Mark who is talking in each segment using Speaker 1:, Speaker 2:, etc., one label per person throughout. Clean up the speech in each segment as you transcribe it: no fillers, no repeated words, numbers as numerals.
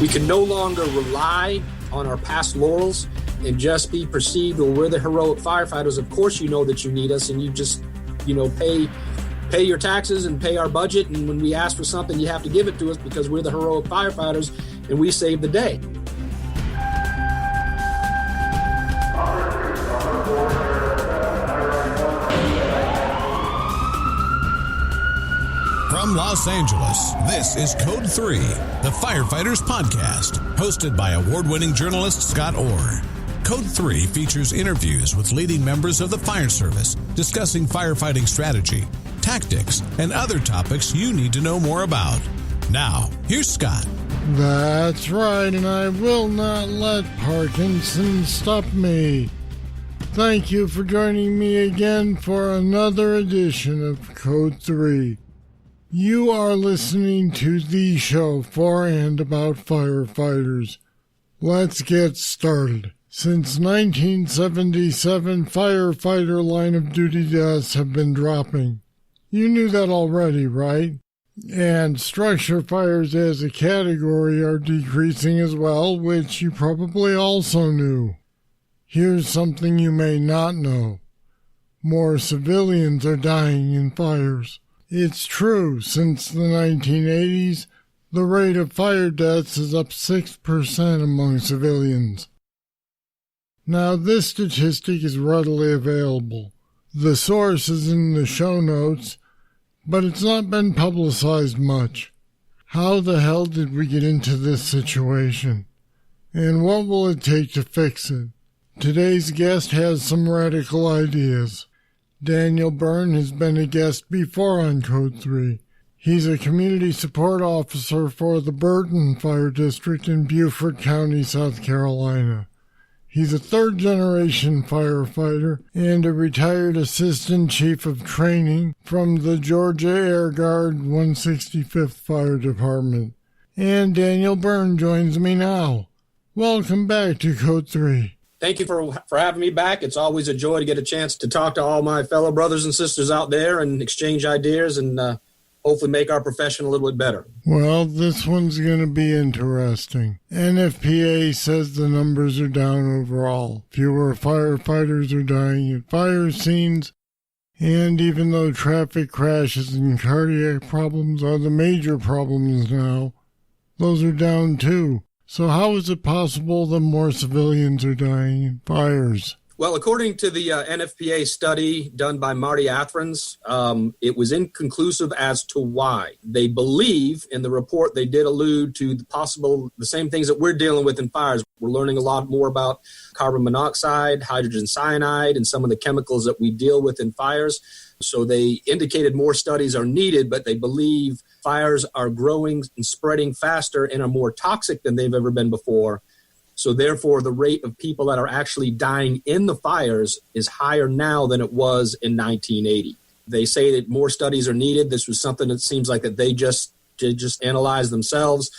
Speaker 1: We can no longer rely on our past laurels and just be perceived, well, we're the heroic firefighters. Of course you know that you need us, and you just, pay your taxes and pay our budget, and when we ask for something, you have to give it to us because we're the heroic firefighters and we save the day.
Speaker 2: From Los Angeles, this is Code 3, the Firefighters Podcast, hosted by award-winning journalist Scott Orr. Code 3 features interviews with leading members of the fire service, discussing firefighting strategy, tactics, and other topics you need to know more about. Now, here's Scott.
Speaker 3: That's right, and I will not let Parkinson stop me. Thank you for joining me again for another edition of Code 3. You are listening to the show for and about firefighters. Let's get started. Since 1977, firefighter line of duty deaths have been dropping. You knew that already, right? And structure fires as a category are decreasing as well, which you probably also knew. Here's something you may not know. More civilians are dying in fires. It's true, since the 1980s, the rate of fire deaths is up 6% among civilians. Now, this statistic is readily available. The source is in the show notes, but it's not been publicized much. How the hell did we get into this situation? And what will it take to fix it? Today's guest has some radical ideas. Daniel Byrne has been a guest before on Code 3. He's a community support officer for the Burton Fire District in Beaufort County, South Carolina. He's a third-generation firefighter and a retired assistant chief of training from the Georgia Air Guard 165th Fire Department. And Daniel Byrne joins me now. Welcome back to Code 3.
Speaker 1: Thank you for having me back. It's always a joy to get a chance to talk to all my fellow brothers and sisters out there and exchange ideas and hopefully make our profession a little bit better.
Speaker 3: Well, this one's going to be interesting. NFPA says the numbers are down overall. Fewer firefighters are dying at fire scenes. And even though traffic crashes and cardiac problems are the major problems now, those are down too. So how is it possible that more civilians are dying in fires?
Speaker 1: Well, according to the NFPA study done by Marty Athrens, it was inconclusive as to why. They believe in the report they did allude to the same things that we're dealing with in fires. We're learning a lot more about carbon monoxide, hydrogen cyanide, and some of the chemicals that we deal with in fires. So they indicated more studies are needed, but they believe fires are growing and spreading faster and are more toxic than they've ever been before. So therefore, the rate of people that are actually dying in the fires is higher now than it was in 1980. They say that more studies are needed. This was something that seems like that they just analyzed themselves.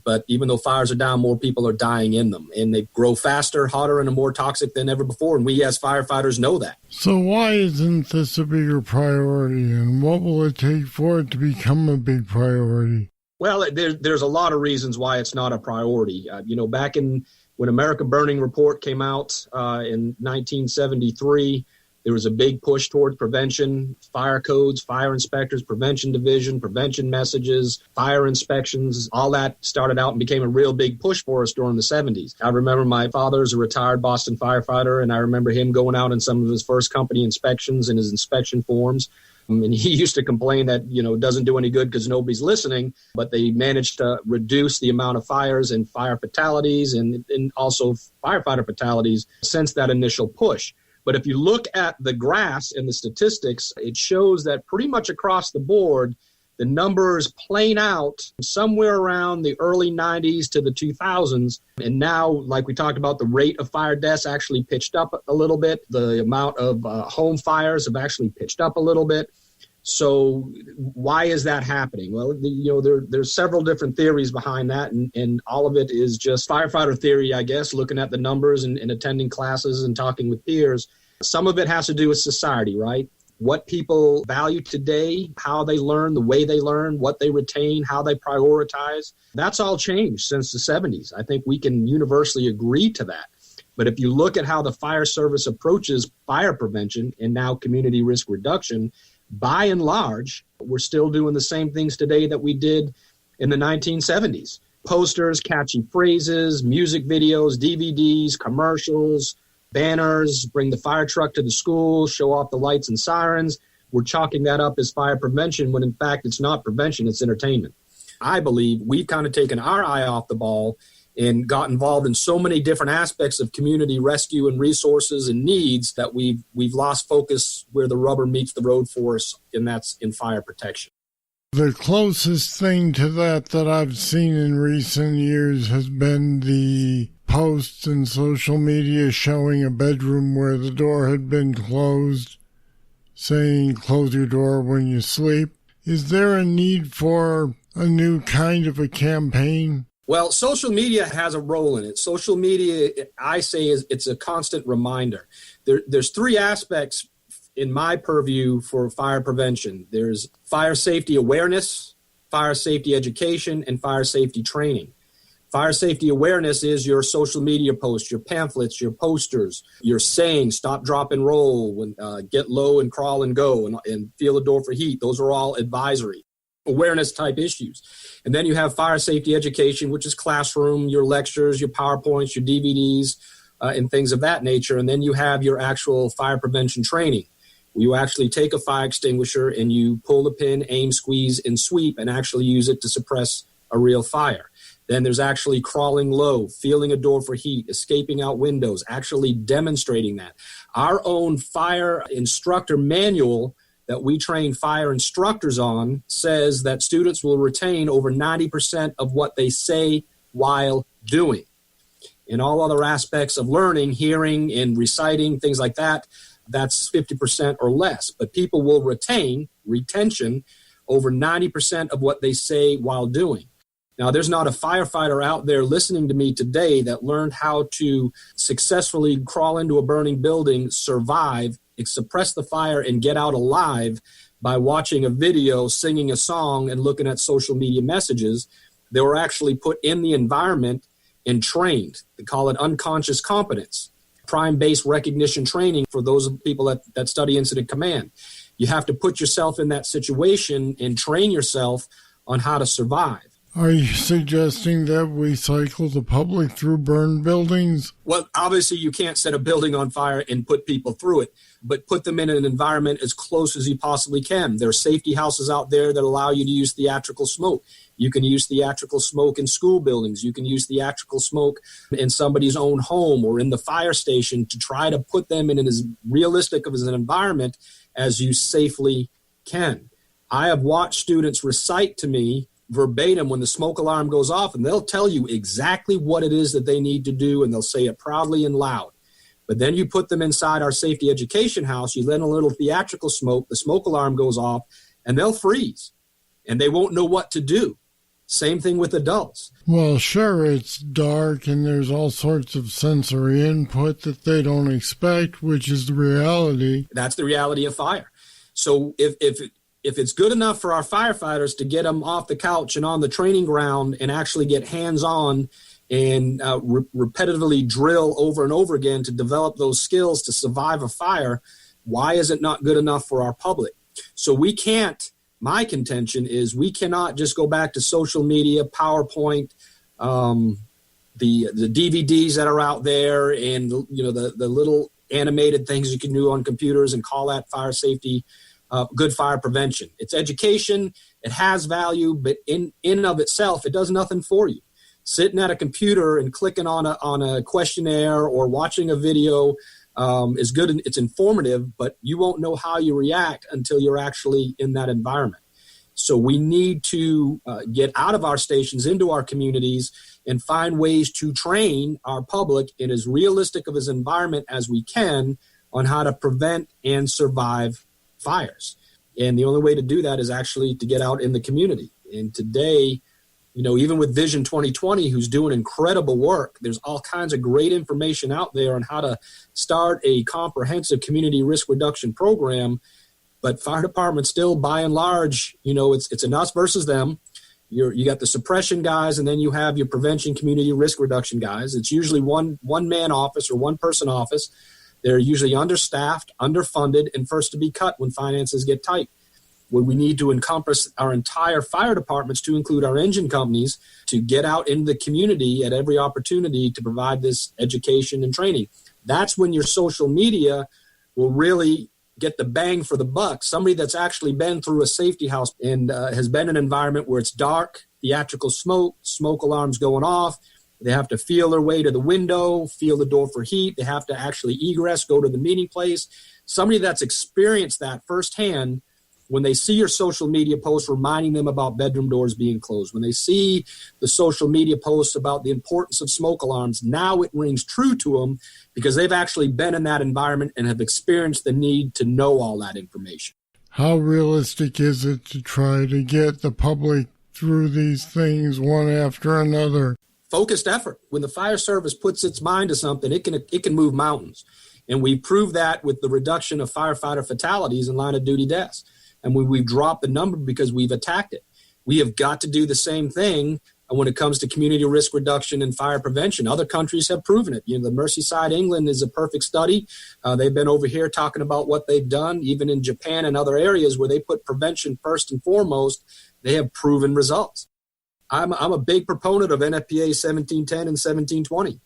Speaker 1: But even though fires are down, more people are dying in them. And they grow faster, hotter, and are more toxic than ever before. And we as firefighters know that.
Speaker 3: So why isn't this a bigger priority? And what will it take for it to become a big priority?
Speaker 1: Well, there's a lot of reasons why it's not a priority. Back when America Burning Report came out in 1973, there was a big push towards prevention, fire codes, fire inspectors, prevention division, prevention messages, fire inspections. All that started out and became a real big push for us during the 70s. I remember my father is a retired Boston firefighter, and I remember him going out in some of his first company inspections and his inspection forms. And he used to complain that, it doesn't do any good because nobody's listening, but they managed to reduce the amount of fires and fire fatalities and also firefighter fatalities since that initial push. But if you look at the graphs and the statistics, it shows that pretty much across the board, the numbers plane out somewhere around the early 90s to the 2000s. And now, like we talked about, the rate of fire deaths actually pitched up a little bit. The amount of home fires have actually pitched up a little bit. So why is that happening? Well, there's several different theories behind that, and all of it is just firefighter theory, I guess, looking at the numbers and attending classes and talking with peers. Some of it has to do with society, right? what people value today, how they learn, the way they learn, what they retain, how they prioritize. That's all changed since the 70s. I think we can universally agree to that. But if you look at how the fire service approaches fire prevention and now community risk reduction, by and large, we're still doing the same things today that we did in the 1970s. Posters, catchy phrases, music videos, DVDs, commercials, banners, bring the fire truck to the school, show off the lights and sirens. We're chalking that up as fire prevention when in fact it's not prevention, it's entertainment. I believe we've kind of taken our eye off the ball and got involved in so many different aspects of community rescue and resources and needs that we've lost focus where the rubber meets the road for us, and that's in fire protection.
Speaker 3: The closest thing to that I've seen in recent years has been the posts in social media showing a bedroom where the door had been closed, saying close your door when you sleep. Is there a need for a new kind of a campaign?
Speaker 1: Well, social media has a role in it. Social media, I say, it's a constant reminder. There's three aspects in my purview for fire prevention. There's fire safety awareness, fire safety education, and fire safety training. Fire safety awareness is your social media posts, your pamphlets, your posters, your saying, stop, drop, and roll, when, get low and crawl and go, and feel the door for heat. Those are all advisory, awareness type issues. And then you have fire safety education, which is classroom, your lectures, your PowerPoints, your DVDs, and things of that nature. And then you have your actual fire prevention training. You actually take a fire extinguisher and you pull the pin, aim, squeeze, and sweep, and actually use it to suppress a real fire. Then there's actually crawling low, feeling a door for heat, escaping out windows, actually demonstrating that. Our own fire instructor manual that we train fire instructors on says that students will retain over 90% of what they say while doing. In all other aspects of learning, hearing and reciting, things like that, that's 50% or less. But people will retention, over 90% of what they say while doing. Now, there's not a firefighter out there listening to me today that learned how to successfully crawl into a burning building, survive, suppress the fire, and get out alive by watching a video, singing a song, and looking at social media messages. They were actually put in the environment and trained. They call it unconscious competence, prime-based recognition training for those people that study incident command. You have to put yourself in that situation and train yourself on how to survive.
Speaker 3: Are you suggesting that we cycle the public through burned buildings?
Speaker 1: Well, obviously you can't set a building on fire and put people through it, but put them in an environment as close as you possibly can. There are safety houses out there that allow you to use theatrical smoke. You can use theatrical smoke in school buildings. You can use theatrical smoke in somebody's own home or in the fire station to try to put them in as realistic of an environment as you safely can. I have watched students recite to me verbatim when the smoke alarm goes off, and they'll tell you exactly what it is that they need to do, and they'll say it proudly and loud. But then you put them inside our safety education house, you let in a little theatrical smoke, the smoke alarm goes off, and they'll freeze, and they won't know what to do. Same thing with adults.
Speaker 3: Well, sure, it's dark, and there's all sorts of sensory input that they don't expect, which is the reality.
Speaker 1: That's the reality of fire. So if it's good enough for our firefighters to get them off the couch and on the training ground and actually get hands-on and repetitively drill over and over again to develop those skills to survive a fire, why is it not good enough for our public? So we can't, my contention is we cannot just go back to social media, PowerPoint, the DVDs that are out there and the little animated things you can do on computers and call that fire safety good fire prevention. It's education. It has value, but in and of itself, it does nothing for you. Sitting at a computer and clicking on a questionnaire or watching a video is good. And it's informative, but you won't know how you react until you're actually in that environment. So we need to get out of our stations into our communities and find ways to train our public in as realistic of an environment as we can on how to prevent and survive fires. And the only way to do that is actually to get out in the community. And today, even with Vision 2020, who's doing incredible work, there's all kinds of great information out there on how to start a comprehensive community risk reduction program. But fire departments still, by and large, it's an us versus them. You got the suppression guys, and then you have your prevention, community risk reduction guys. It's usually one man office or one person office. They're usually understaffed, underfunded, and first to be cut when finances get tight. When we need to encompass our entire fire departments, to include our engine companies, to get out into the community at every opportunity to provide this education and training. That's when your social media will really get the bang for the buck. Somebody that's actually been through a safety house and has been in an environment where it's dark, theatrical smoke alarms going off. They have to feel their way to the window, feel the door for heat. They have to actually egress, go to the meeting place. Somebody that's experienced that firsthand, when they see your social media posts reminding them about bedroom doors being closed, when they see the social media posts about the importance of smoke alarms, now it rings true to them because they've actually been in that environment and have experienced the need to know all that information.
Speaker 3: How realistic is it to try to get the public through these things one after another?
Speaker 1: Focused effort. When the fire service puts its mind to something, it can move mountains. And we prove that with the reduction of firefighter fatalities and line of duty deaths. And we've dropped the number because we've attacked it. We have got to do the same thing when it comes to community risk reduction and fire prevention. Other countries have proven it. The Merseyside, England is a perfect study. They've been over here talking about what they've done. Even in Japan and other areas where they put prevention first and foremost, they have proven results. I'm a big proponent of NFPA 1710 and 1720.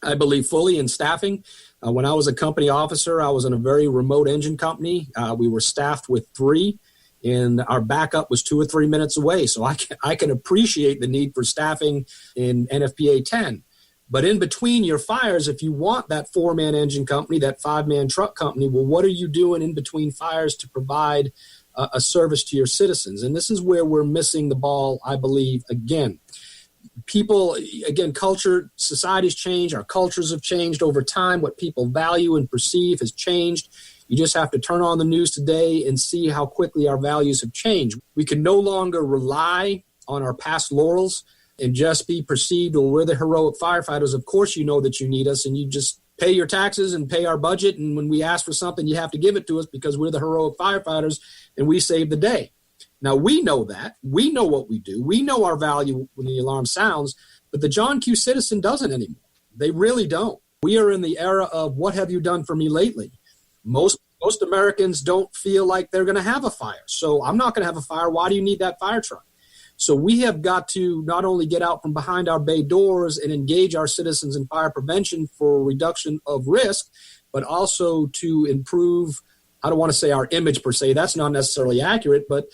Speaker 1: I believe fully in staffing. When I was a company officer, I was in a very remote engine company. We were staffed with 3, and our backup was 2 or 3 minutes away. So I can appreciate the need for staffing in NFPA 10. But in between your fires, if you want that 4-man engine company, that 5-man truck company, well, what are you doing in between fires to provide a service to your citizens? And this is where we're missing the ball, I believe, again. People, again, culture, society's changed. Our cultures have changed over time. What people value and perceive has changed. You just have to turn on the news today and see how quickly our values have changed. We can no longer rely on our past laurels and just be perceived, well, we're the heroic firefighters. Of course you know that you need us, and you just pay your taxes and pay our budget. And when we ask for something, you have to give it to us because we're the heroic firefighters and we save the day. Now, we know that. We know what we do. We know our value when the alarm sounds, but the John Q. citizen doesn't anymore. They really don't. We are in the era of what have you done for me lately? Most Americans don't feel like they're going to have a fire. So I'm not going to have a fire. Why do you need that fire truck? So we have got to not only get out from behind our bay doors and engage our citizens in fire prevention for reduction of risk, but also to improve, I don't want to say our image per se, that's not necessarily accurate, but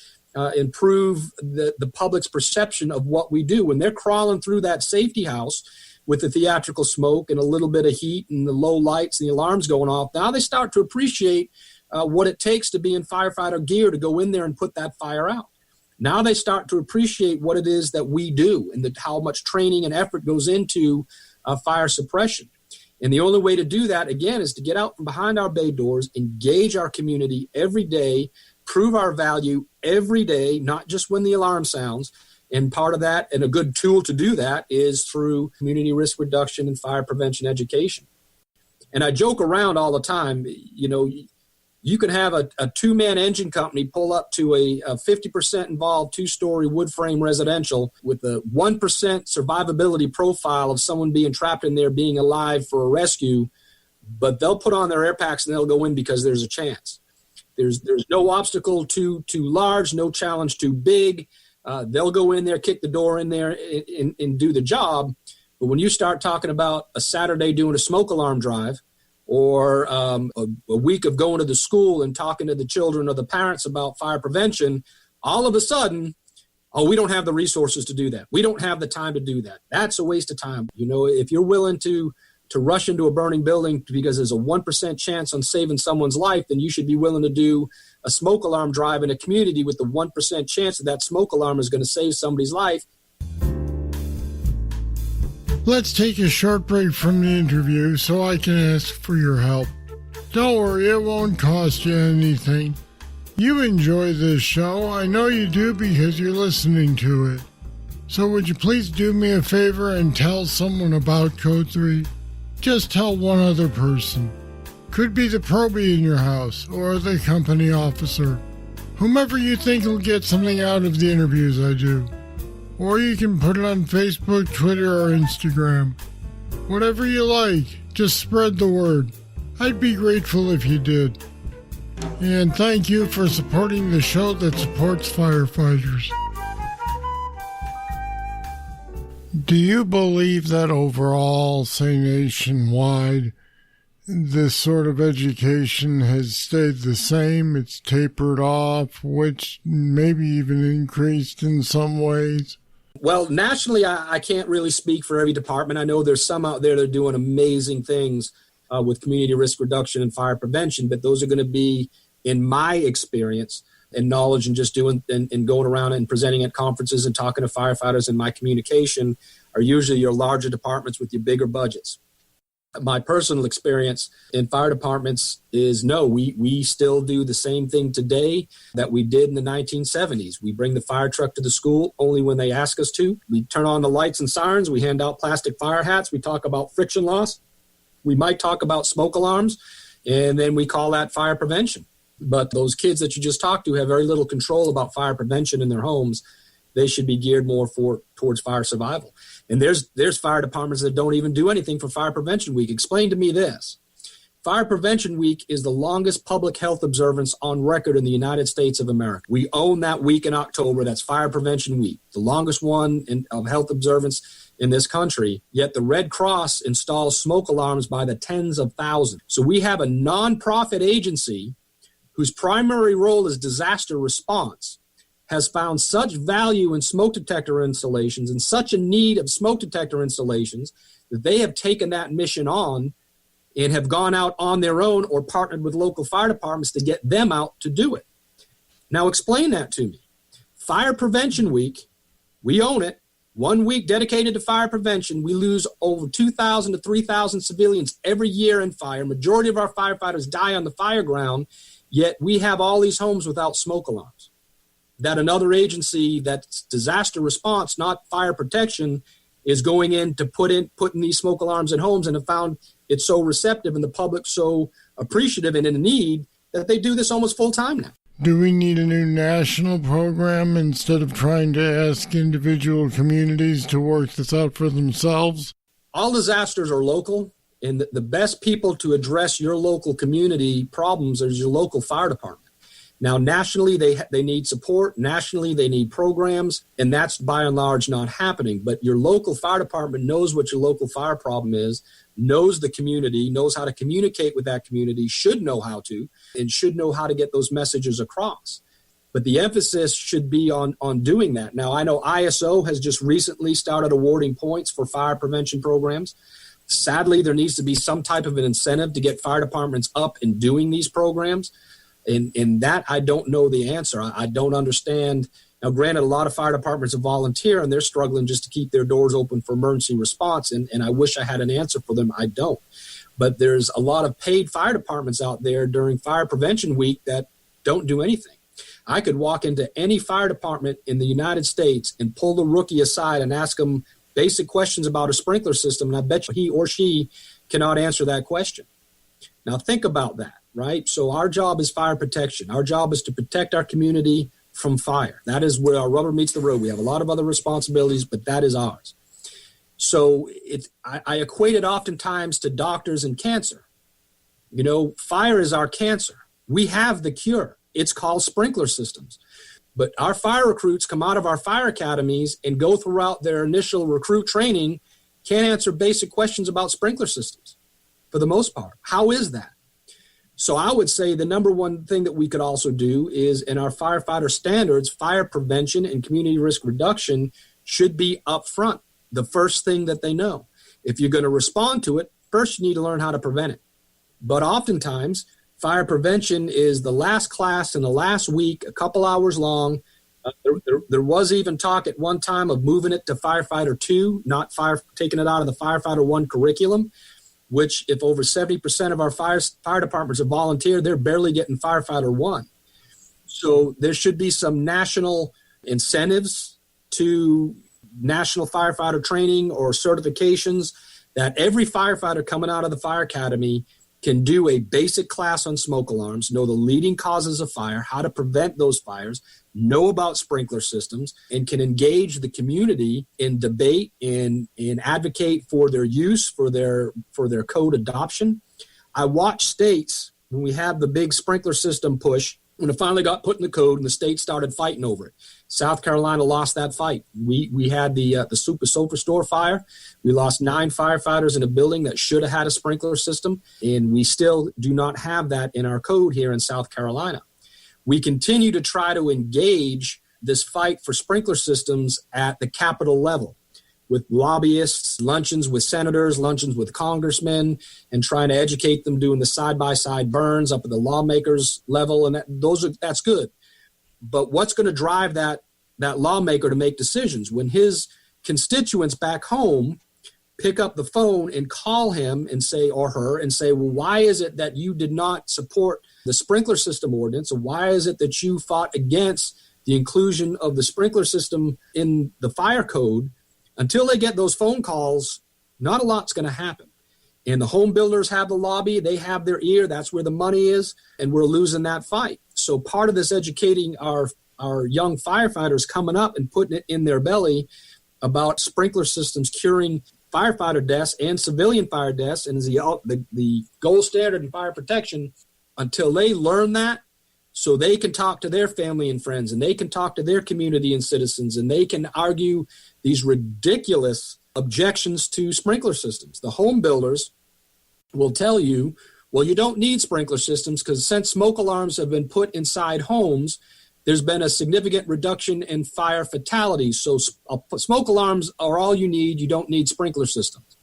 Speaker 1: improve the public's perception of what we do. When they're crawling through that safety house with the theatrical smoke and a little bit of heat and the low lights and the alarms going off, now they start to appreciate what it takes to be in firefighter gear to go in there and put that fire out. Now they start to appreciate what it is that we do and how much training and effort goes into fire suppression. And the only way to do that, again, is to get out from behind our bay doors, engage our community every day, prove our value every day, not just when the alarm sounds. And part of that, and a good tool to do that, is through community risk reduction and fire prevention education. And I joke around all the time, you can have a 2-man engine company pull up to a 50% involved 2-story wood frame residential with a 1% survivability profile of someone being trapped in there, being alive for a rescue, but they'll put on their air packs and they'll go in because there's a chance. There's no obstacle too large, no challenge too big. They'll go in there, kick the door in there, and do the job. But when you start talking about a Saturday doing a smoke alarm drive, or a week of going to the school and talking to the children or the parents about fire prevention, all of a sudden, we don't have the resources to do that. We don't have the time to do that. That's a waste of time. If you're willing to rush into a burning building because there's a 1% chance on saving someone's life, then you should be willing to do a smoke alarm drive in a community with the 1% chance that smoke alarm is going to save somebody's life.
Speaker 3: Let's take a short break from the interview so I can ask for your help. Don't worry, it won't cost you anything. You enjoy this show. I know you do because you're listening to it. So would you please do me a favor and tell someone about Code 3? Just tell one other person. Could be the probie in your house or the company officer. Whomever you think will get something out of the interviews I do. Or you can put it on Facebook, Twitter, or Instagram. Whatever you like, just spread the word. I'd be grateful if you did. And thank you for supporting the show that supports firefighters. Do you believe that overall, say nationwide, this sort of education has stayed the same? It's tapered off, which maybe even increased in some ways?
Speaker 1: Well, nationally, I can't really speak for every department. I know there's some out there that are doing amazing things with community risk reduction and fire prevention, but those are going to be, in my experience and knowledge and just doing and going around and presenting at conferences and talking to firefighters, and my communication are usually your larger departments with your bigger budgets. My personal experience in fire departments is no, we still do the same thing today that we did in the 1970s. We bring the fire truck to the school only when they ask us to. We turn on the lights and sirens. We hand out plastic fire hats. We talk about friction loss. We might talk about smoke alarms, and then we call that fire prevention. But those kids that you just talked to have very little control about fire prevention in their homes. They should be geared more towards fire survival. And there's fire departments that don't even do anything for Fire Prevention Week. Explain to me this. Fire Prevention Week is the longest public health observance on record in the United States of America. We own that week in October. That's Fire Prevention Week, the longest one of health observance in this country. Yet the Red Cross installs smoke alarms by the tens of thousands. So we have a nonprofit agency whose primary role is disaster response, has found such value in smoke detector installations and such a need of smoke detector installations that they have taken that mission on and have gone out on their own or partnered with local fire departments to get them out to do it. Now explain that to me. Fire Prevention Week, we own it. 1 week dedicated to fire prevention. We lose over 2,000 to 3,000 civilians every year in fire. Majority of our firefighters die on the fire ground, yet we have all these homes without smoke alarms. That another agency that's disaster response, not fire protection, is going in to putting these smoke alarms in homes, and have found it so receptive and the public so appreciative and in need that they do this almost full time now.
Speaker 3: Do we need a new national program instead of trying to ask individual communities to work this out for themselves?
Speaker 1: All disasters are local, and the best people to address your local community problems is your local fire department. Now, nationally, they need support. Nationally, they need programs, and that's by and large not happening. But your local fire department knows what your local fire problem is, knows the community, knows how to communicate with that community, should know how to, and should know how to get those messages across. But the emphasis should be on doing that. Now, I know ISO has just recently started awarding points for fire prevention programs. Sadly, there needs to be some type of an incentive to get fire departments up and doing these programs. And that, I don't know the answer. I don't understand. Now, granted, a lot of fire departments are volunteer, and they're struggling just to keep their doors open for emergency response, and I wish I had an answer for them. I don't. But there's a lot of paid fire departments out there during Fire Prevention Week that don't do anything. I could walk into any fire department in the United States and pull the rookie aside and ask them basic questions about a sprinkler system, and I bet you he or she cannot answer that question. Now, think about that. Right? So our job is fire protection. Our job is to protect our community from fire. That is where our rubber meets the road. We have a lot of other responsibilities, but that is ours. So I equate it oftentimes to doctors and cancer. You know, fire is our cancer. We have the cure. It's called sprinkler systems. But our fire recruits come out of our fire academies and go throughout their initial recruit training, can't answer basic questions about sprinkler systems for the most part. How is that? So I would say the number one thing that we could also do is in our firefighter standards, fire prevention and community risk reduction should be up front, the first thing that they know. If you're going to respond to it, first you need to learn how to prevent it. But oftentimes, fire prevention is the last class in the last week, a couple hours long. There was even talk at one time of moving it to Firefighter 2, not taking it out of the Firefighter 1 curriculum, which if over 70% of our fire departments are volunteer, they're barely getting Firefighter 1. So there should be some national incentives to national firefighter training or certifications that every firefighter coming out of the fire academy can do a basic class on smoke alarms, know the leading causes of fire, how to prevent those fires, know about sprinkler systems, and can engage the community in debate and advocate for their use, for their code adoption. I watched states, when we had the big sprinkler system push, when it finally got put in the code and the state started fighting over it. South Carolina lost that fight. We had the Super Store fire. We lost 9 firefighters in a building that should have had a sprinkler system, and we still do not have that in our code here in South Carolina. We continue to try to engage this fight for sprinkler systems at the Capitol level, with lobbyists, luncheons with senators, luncheons with congressmen, and trying to educate them, doing the side-by-side burns up at the lawmakers level, and that's good. But what's going to drive that lawmaker to make decisions when his constituents back home pick up the phone and call him and say, or her, and say, well, why is it that you did not support the sprinkler system ordinance? Or why is it that you fought against the inclusion of the sprinkler system in the fire code? Until they get those phone calls, not a lot's going to happen. And the home builders have the lobby. They have their ear. That's where the money is. And we're losing that fight. So part of this educating our young firefighters coming up and putting it in their belly about sprinkler systems curing firefighter deaths and civilian fire deaths and is the gold standard in fire protection. Until they learn that, so they can talk to their family and friends, and they can talk to their community and citizens, and they can argue these ridiculous objections to sprinkler systems. The home builders will tell you, well, you don't need sprinkler systems because since smoke alarms have been put inside homes, there's been a significant reduction in fire fatalities. So smoke alarms are all you need. You don't need sprinkler systems.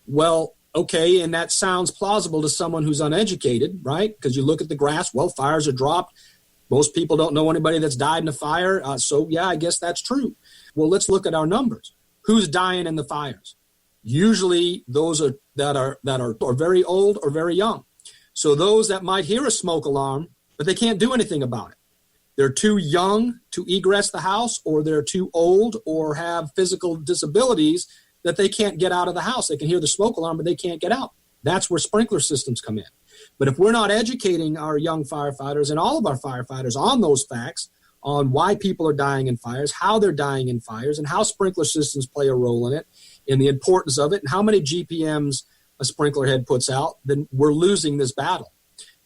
Speaker 1: Well, okay, and that sounds plausible to someone who's uneducated, right? Because you look at the graphs, well, fires are dropped. Most people don't know anybody that's died in a fire. So, yeah, I guess that's true. Well, let's look at our numbers. Who's dying in the fires? Usually those that are very old or very young. So those that might hear a smoke alarm, but they can't do anything about it. They're too young to egress the house, or they're too old or have physical disabilities that they can't get out of the house. They can hear the smoke alarm, but they can't get out. That's where sprinkler systems come in. But if we're not educating our young firefighters and all of our firefighters on those facts, on why people are dying in fires, how they're dying in fires, and how sprinkler systems play a role in it, and the importance of it, and how many GPMs a sprinkler head puts out, then we're losing this battle.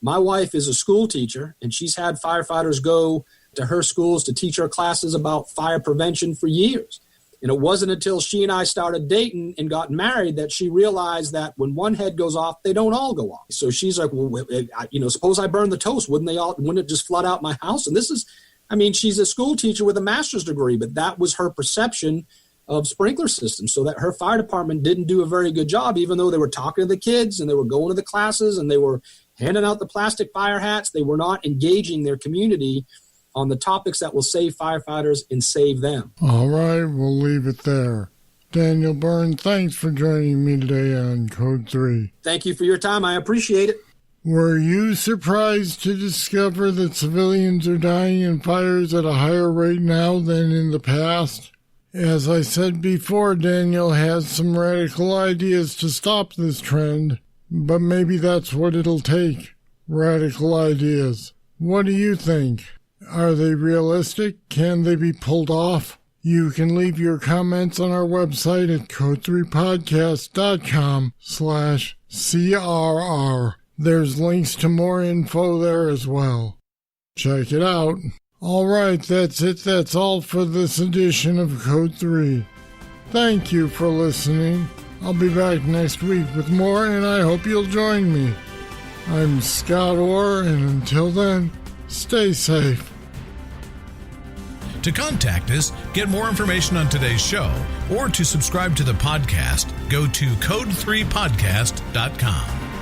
Speaker 1: My wife is a school teacher, and she's had firefighters go to her schools to teach her classes about fire prevention for years. And it wasn't until she and I started dating and got married that she realized that when one head goes off, they don't all go off. So she's like, well, suppose I burn the toast. Wouldn't it just flood out my house? And she's a school teacher with a master's degree, but that was her perception of sprinkler systems. So that her fire department didn't do a very good job, even though they were talking to the kids and they were going to the classes and they were handing out the plastic fire hats. They were not engaging their community on the topics that will save firefighters and save them.
Speaker 3: All right, we'll leave it there. Daniel Byrne, thanks for joining me today on Code 3.
Speaker 1: Thank you for your time. I appreciate it.
Speaker 3: Were you surprised to discover that civilians are dying in fires at a higher rate now than in the past? As I said before, Daniel has some radical ideas to stop this trend, but maybe that's what it'll take. Radical ideas. What do you think? Are they realistic? Can they be pulled off? You can leave your comments on our website at code3podcast.com/CRR. There's links to more info there as well. Check it out. All right, that's it. That's all for this edition of Code 3. Thank you for listening. I'll be back next week with more, and I hope you'll join me. I'm Scott Orr, and until then, stay safe.
Speaker 2: To contact us, get more information on today's show, or to subscribe to the podcast, go to code3podcast.com.